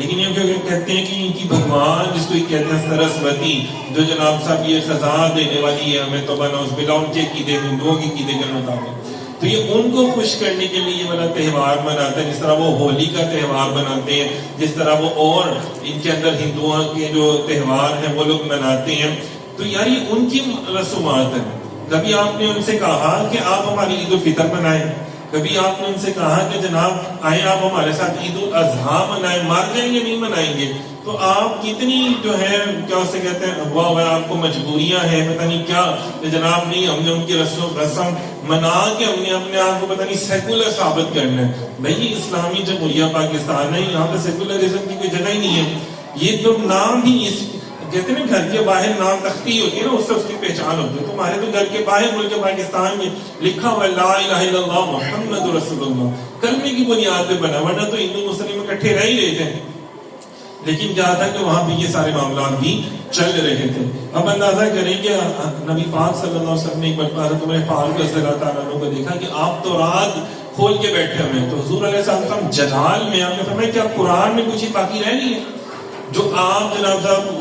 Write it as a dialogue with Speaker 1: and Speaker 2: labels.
Speaker 1: لیکن یہ کہتے ہیں کہ ان کی بھگوان جس کو کہتے ہیں سرسوتی، جو جناب صاحب یہ خزاں دینے والی ہے ہمیں، تو بناؤ بلا ان کے عقیدے، ہندوؤں کے عقیدے کے مطابق، تو یہ ان کو خوش کرنے کے لیے یہ والا تہوار مناتا ہے، جس طرح وہ ہولی کا تہوار مناتے ہیں، جس طرح وہ اور ان کے اندر ہندوؤں کے جو تہوار ہیں وہ لوگ مناتے ہیں. تو یار یہ ان کی رسومات ہیں. کبھی آپ نے ان سے کہا کہ آپ ہماری عید الفطر منائیں؟ کبھی آپ نے ان سے کہا کہ جناب آئیں آپ ہمارے ساتھ عید الاضحیٰ منائیں؟ مار جائیں گے نہیں منائیں گے. تو آپ کتنی جو ہے کیا اسے کہتے ہیں واہ آپ کو مجبوریاں ہیں پتہ نہیں کیا کہ جناب نہیں ہم نے ان کی رسم منا کے ہم نے اپنے آپ کو پتہ نہیں سیکولر ثابت کرنا ہے. بھائی اسلامی جمہوریہ پاکستان ہے، یہاں پہ سیکولرزم کی کوئی جگہ ہی نہیں ہے. یہ تو نام ہی اس کہتے ہیں گھر کے باہر نام تختی ہوتی ہے نا، اس سے اس کی پہچان ہوتی ہے. تمہارے تو گھر کے باہر ملک پاکستان میں لکھا ہوا لا الہ الا اللہ محمد رسول اللہ، کلمے کی بنیاد پہ بنا، ورنہ تو ہندو مسلم اکٹھے رہ ہی رہے تھے. لیکن کیا تھا کہ وہاں پہ یہ سارے معاملات بھی چل رہے تھے. اب اندازہ کریں کہ نبی پاک صلی اللہ علیہ وسلم نے ایک مرتبہ حضرت عمر فاروق رضی اللہ تعالیٰ عنہ کو دیکھا کہ آپ تورات کھول کے بیٹھے ہوئے ہیں. تو حضور علیہ السلام جلال میں آپ نے فرمایا کیا قرآن میں کچھ باقی رہ نہیں ہے جو آپ جناب صاحب